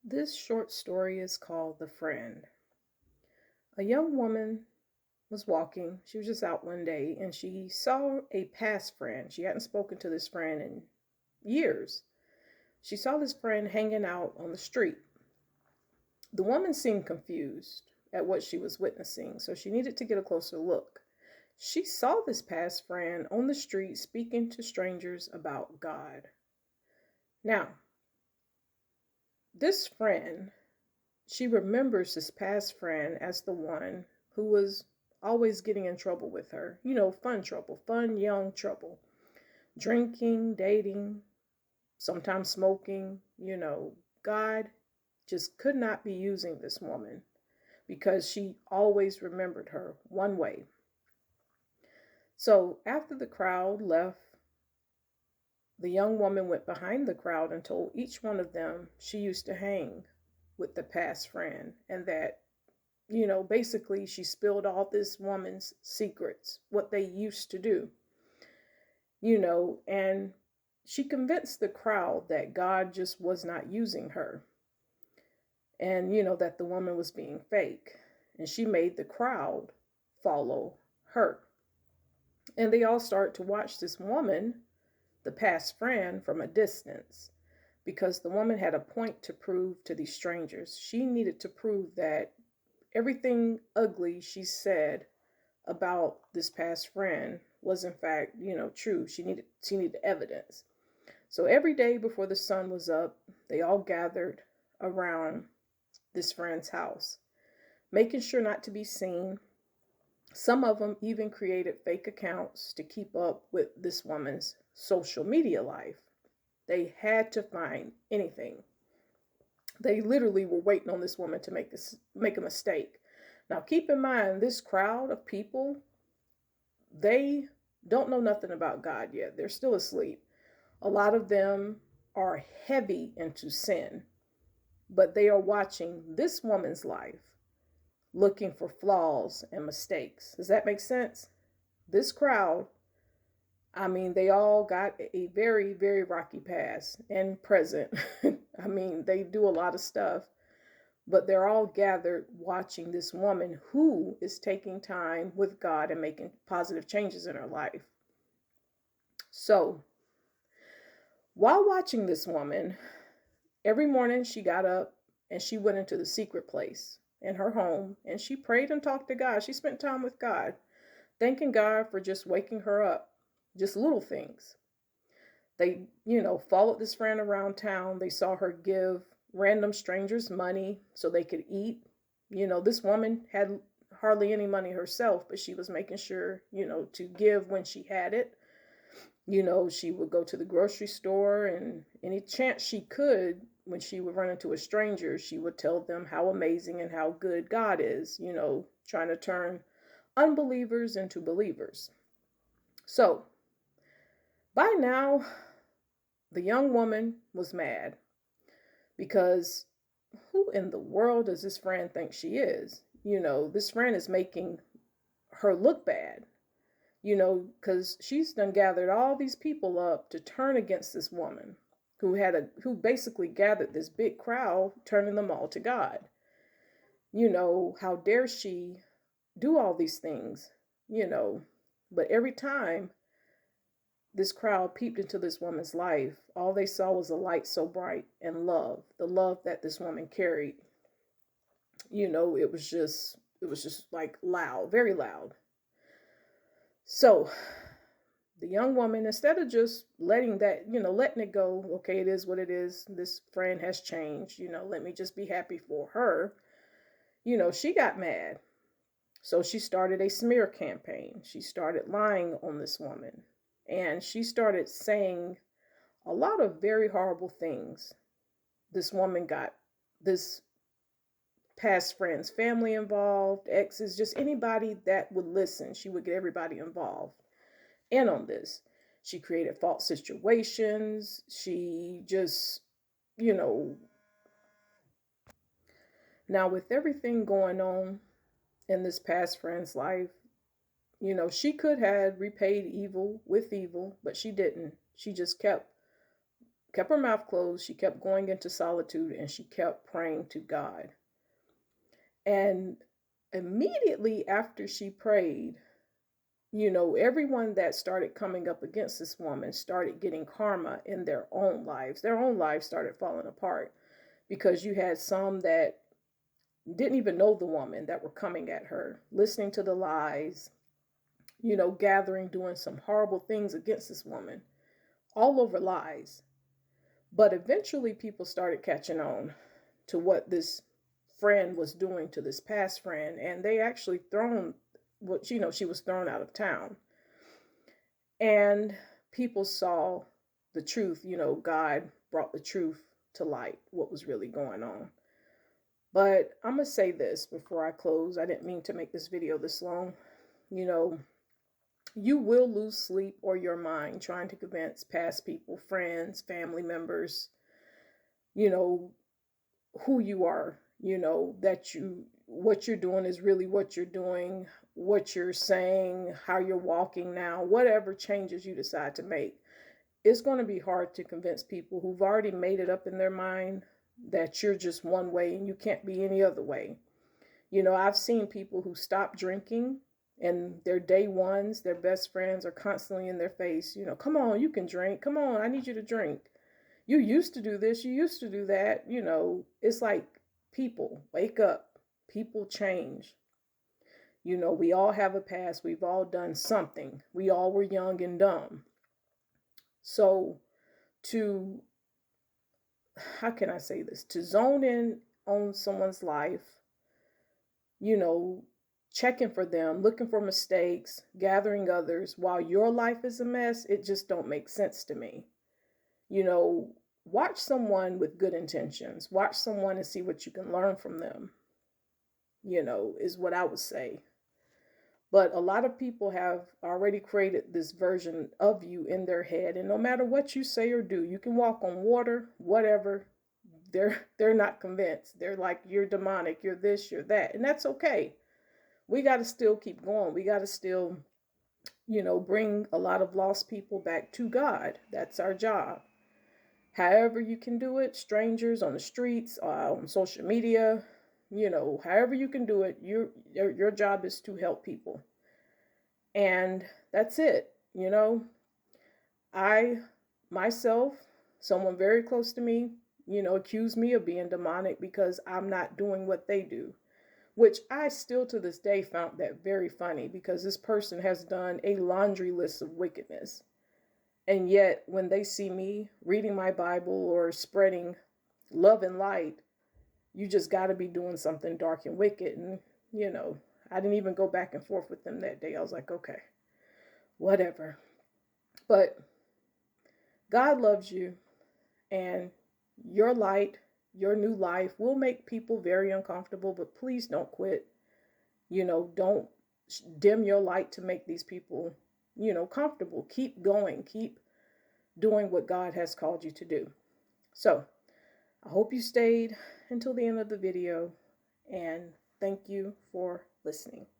This short story is called The Friend. A young woman was walking. She was just out one day and she saw a past friend. She hadn't spoken to this friend in years. She saw this friend hanging out on the street. The woman seemed confused at what she was witnessing, so she needed to get a closer look. She saw this past friend on the street speaking to strangers about God. Now, this friend, she remembers this past friend as the one who was always getting in trouble with her. Fun trouble, fun young trouble. Drinking, dating, sometimes smoking. God just could not be using this woman because she always remembered her one way. So after the crowd left, the young woman went behind the crowd and told each one of them she used to hang with the past friend and that basically she spilled all this woman's secrets, what they used to do, and she convinced the crowd that God just was not using her and, that the woman was being fake. And she made the crowd follow her. And they all start to watch this woman, the past friend, from a distance because the woman had a point to prove to these strangers. She needed to prove that everything ugly she said about this past friend was in fact, true. She needed evidence. So every day before the sun was up, they all gathered around this friend's house, making sure not to be seen. Some of them even created fake accounts to keep up with this woman's social media life. They had to find anything. They literally were waiting on this woman to make a mistake. Now, keep in mind, this crowd of people, they don't know nothing about God yet. They're still asleep. A lot of them are heavy into sin, but they are watching this woman's life, looking for flaws and mistakes. Does that make sense? This crowd, I mean, they all got a very, very rocky past and present. I mean, they do a lot of stuff, but they're all gathered watching this woman who is taking time with God and making positive changes in her life. So, while watching this woman, every morning she got up and she went into the secret place in her home and she prayed and talked to God. She spent time with God, thanking God for just waking her up, just little things. They, followed this friend around town. They saw her give random strangers money so they could eat. This woman had hardly any money herself, but she was making sure, to give when she had it. She would go to the grocery store and any chance she could, when she would run into a stranger, she would tell them how amazing and how good God is, trying to turn unbelievers into believers. So by now, the young woman was mad because who in the world does this friend think she is? This friend is making her look bad, because she's done gathered all these people up to turn against this woman who basically gathered this big crowd, turning them all to God. How dare she do all these things, but every time this crowd peeped into this woman's life, all they saw was a light so bright and love, the love that this woman carried. It was just like loud, very loud. So the young woman, instead of just letting it go, okay, it is what it is. This friend has changed, let me just be happy for her. She got mad. So she started a smear campaign. She started lying on this woman. And she started saying a lot of very horrible things. This woman got this past friend's family involved, exes, just anybody that would listen. She would get everybody involved in on this. She created false situations. She just, you know, now with everything going on in this past friend's life, she could have repaid evil with evil, but she didn't. She just kept kept her mouth closed. She kept going into solitude, and she kept praying to God. And immediately after she prayed, everyone that started coming up against this woman started getting karma in their own lives. Their own lives started falling apart because you had some that didn't even know the woman that were coming at her, listening to the lies, gathering, doing some horrible things against this woman, all over lies. But eventually people started catching on to what this friend was doing to this past friend, and they actually she was thrown out of town. And people saw the truth. God brought the truth to light, what was really going on. But I'm going to say this before I close. I didn't mean to make this video this long. You will lose sleep or your mind trying to convince past people, friends, family members, who you are, that what you're doing is really what you're doing, what you're saying, how you're walking now, whatever changes you decide to make. It's going to be hard to convince people who've already made it up in their mind that you're just one way and you can't be any other way. I've seen people who stop drinking, and their day ones, their best friends, are constantly in their face, come on, you can drink. Come on, I need you to drink. You used to do this, you used to do that. It's like, people, wake up. People change. We all have a past. We've all done something. We all were young and dumb. So how can I say this? To zone in on someone's life, checking for them, looking for mistakes, gathering others while your life is a mess, it just don't make sense to me. Watch someone with good intentions. Watch someone and see what you can learn from them, is what I would say. But a lot of people have already created this version of you in their head. And no matter what you say or do, you can walk on water, whatever. They're not convinced. They're like, you're demonic, you're this, you're that. And that's okay. We got to still keep going. We got to still, bring a lot of lost people back to God. That's our job. However you can do it, strangers on the streets, on social media, however you can do it, your job is to help people. And that's it. I, myself, someone very close to me, accused me of being demonic because I'm not doing what they do, which I still to this day found that very funny, because this person has done a laundry list of wickedness. And yet when they see me reading my Bible or spreading love and light, you just got to be doing something dark and wicked. And, I didn't even go back and forth with them that day. I was like, okay, whatever. But God loves you, and your light, your new life will make people very uncomfortable, but please don't quit. Don't dim your light to make these people, comfortable. Keep going. Keep doing what God has called you to do. So I hope you stayed until the end of the video, and thank you for listening.